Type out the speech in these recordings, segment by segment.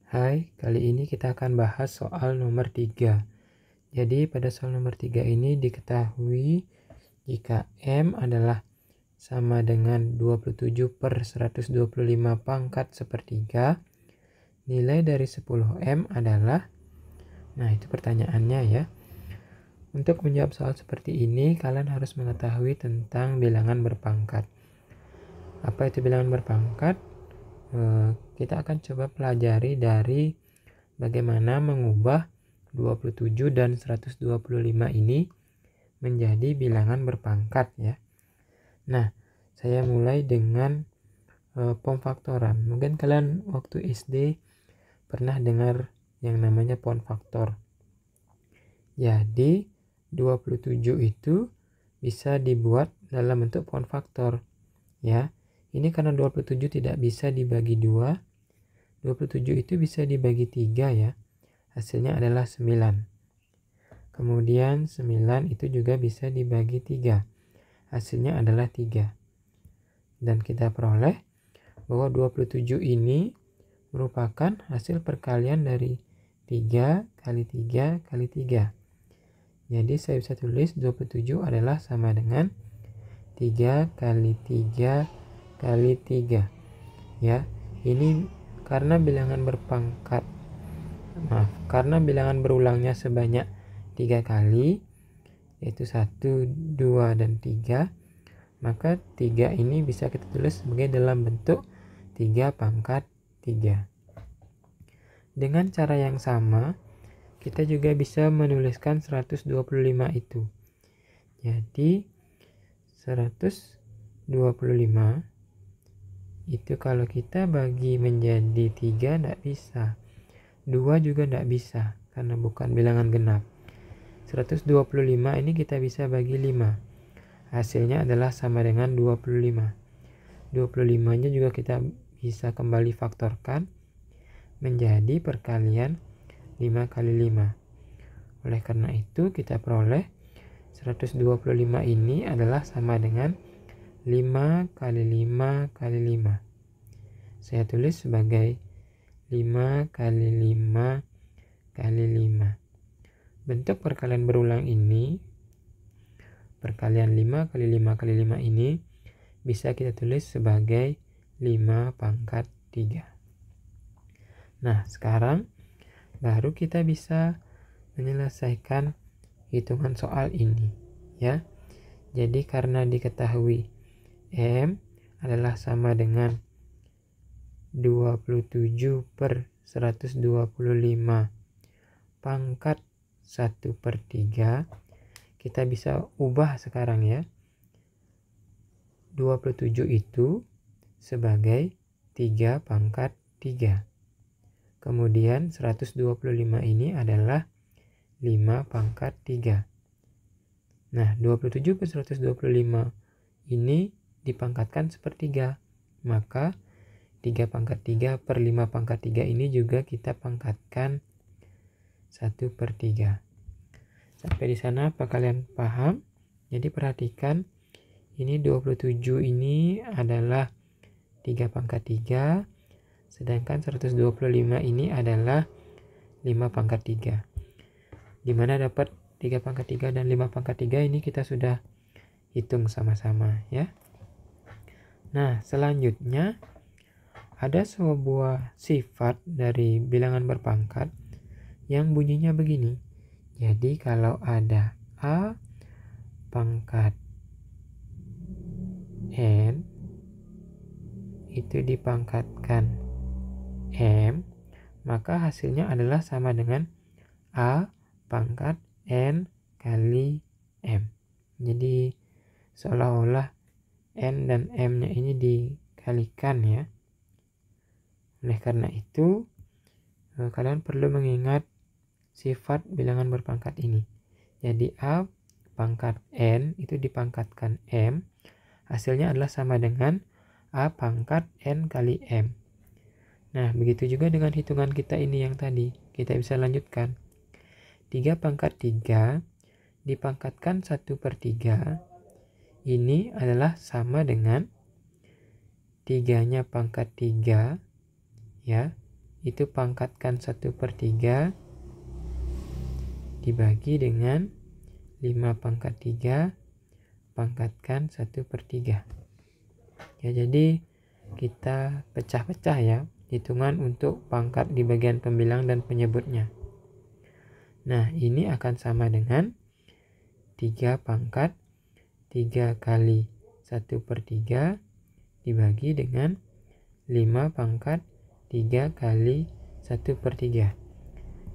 Hai, kali ini kita akan bahas soal nomor 3. Jadi pada soal nomor 3 ini diketahui jika M adalah sama dengan 27/125 pangkat sepertiga, nilai dari 10M adalah, nah itu pertanyaannya ya. Untuk menjawab soal seperti ini, kalian harus mengetahui tentang bilangan berpangkat. Apa itu bilangan berpangkat? Kita akan coba pelajari dari bagaimana mengubah 27 dan 125 ini menjadi bilangan berpangkat ya. Nah, saya mulai dengan pemfaktoran. Mungkin kalian waktu SD pernah dengar yang namanya pemfaktor. Jadi 27 itu bisa dibuat dalam bentuk pemfaktor ya. Ini karena 27 tidak bisa dibagi 2, 27 itu bisa dibagi 3 ya. Hasilnya adalah 9. Kemudian 9 itu juga bisa dibagi 3. Hasilnya adalah 3. Dan kita peroleh bahwa 27 ini merupakan hasil perkalian dari 3 kali 3 kali 3. Jadi saya bisa tulis 27 adalah sama dengan 3 kali 3 kali 3 ya. Ini karena bilangan berpangkat, karena bilangan berulangnya sebanyak 3 kali, yaitu 1, 2, dan 3, maka 3 ini bisa kita tulis sebagai dalam bentuk 3 pangkat 3. Dengan cara yang sama kita juga bisa menuliskan 125 itu. Jadi 125 itu kalau kita bagi menjadi 3 tidak bisa, 2 juga tidak bisa karena bukan bilangan genap. 125 ini kita bisa bagi 5, hasilnya adalah sama dengan 25. 25 nya juga kita bisa kembali faktorkan menjadi perkalian 5 kali 5. Oleh karena itu kita peroleh 125 ini adalah sama dengan 5 kali 5 kali 5. Saya tulis sebagai 5 kali 5 kali 5. Bentuk perkalian berulang ini, perkalian 5 kali 5 kali 5 ini bisa kita tulis sebagai 5 pangkat 3. Nah, sekarang baru kita bisa menyelesaikan hitungan soal ini ya. Jadi karena diketahui M adalah sama dengan 27/125 pangkat 1/3, kita bisa ubah sekarang ya. 27 itu sebagai 3 pangkat 3. Kemudian 125 ini adalah 5 pangkat 3. Nah, 27 ke 125 ini dipangkatkan sepertiga. Maka 3 pangkat 3 per 5 pangkat 3 ini juga kita pangkatkan 1/3. Sampai di sana apa kalian paham? Jadi perhatikan, ini 27 ini adalah 3 pangkat 3, sedangkan 125 ini adalah 5 pangkat 3. Dimana dapat 3 pangkat 3 dan 5 pangkat 3 ini kita sudah hitung sama-sama ya. Nah, selanjutnya ada sebuah sifat dari bilangan berpangkat yang bunyinya begini. Jadi kalau ada A pangkat N itu dipangkatkan M, maka hasilnya adalah sama dengan A pangkat N kali M. Jadi seolah-olah N dan M nya ini dikalikan ya. Oleh karena itu kalian perlu mengingat sifat bilangan berpangkat ini. Jadi A pangkat N itu dipangkatkan M, hasilnya adalah sama dengan A pangkat N kali M. Nah, begitu juga dengan hitungan kita ini yang tadi. Kita bisa lanjutkan. 3 pangkat 3 dipangkatkan 1/3. Ini adalah sama dengan 3-nya pangkat 3 ya. itu pangkatkan 1/3 dibagi dengan 5/3 pangkatkan 1/3. Ya, jadi kita pecah-pecah ya hitungan untuk pangkat di bagian pembilang dan penyebutnya. Nah, ini akan sama dengan 3 pangkat 3 kali 1/3 dibagi dengan 5 pangkat 3 kali 1/3.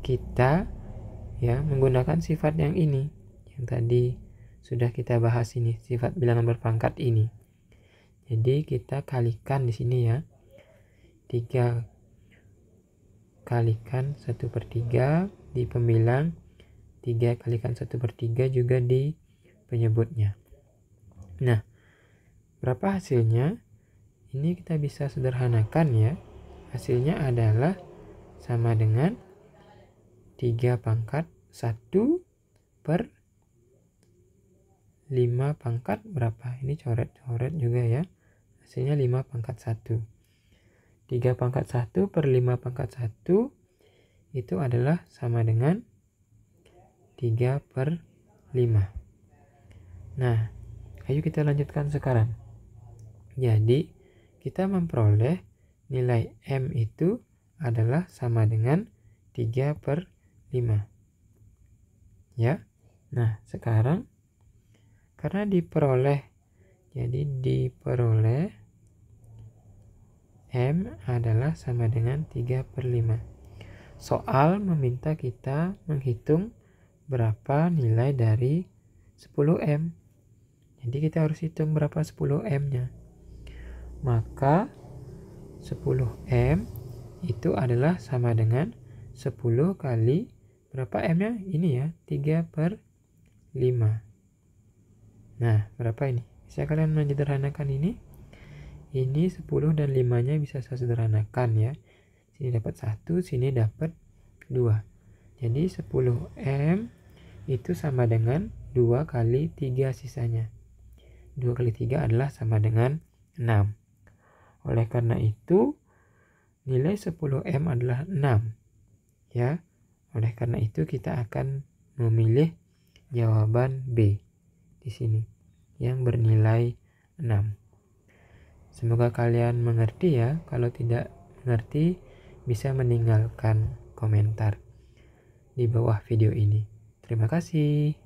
Kita ya menggunakan sifat yang ini, yang tadi sudah kita bahas ini, sifat bilangan berpangkat ini. Jadi kita kalikan di sini ya. 3 kalikan 1/3 di pembilang, 3 kalikan 1/3 juga di penyebutnya. Nah, berapa hasilnya? Ini kita bisa sederhanakan ya. Hasilnya adalah sama dengan 3 pangkat 1/5 pangkat berapa? Ini coret-coret juga ya. Hasilnya 5 pangkat 1. 3 pangkat 1/5 pangkat 1 itu adalah sama dengan 3/5. Nah, ayo kita lanjutkan sekarang. Jadi, kita memperoleh nilai M itu adalah sama dengan 3/5. Ya. Nah, sekarang karena diperoleh, jadi diperoleh M adalah sama dengan 3/5. Soal meminta kita menghitung berapa nilai dari 10M. Jadi kita harus hitung berapa 10M-nya. Maka 10M itu adalah sama dengan 10 kali berapa M-nya? Ini ya, 3/5. Nah, berapa ini? Bisa kalian menyederhanakan ini? Ini 10 dan 5-nya bisa saya sederhanakan ya. Sini dapat 1, sini dapat 2. Jadi 10M itu sama dengan 2 kali 3 sisanya. 2 kali 3 adalah sama dengan 6. Oleh karena itu, nilai 10M adalah 6. Ya. Oleh karena itu kita akan memilih jawaban B di sini yang bernilai 6. Semoga kalian mengerti ya. Kalau tidak mengerti, bisa meninggalkan komentar di bawah video ini. Terima kasih.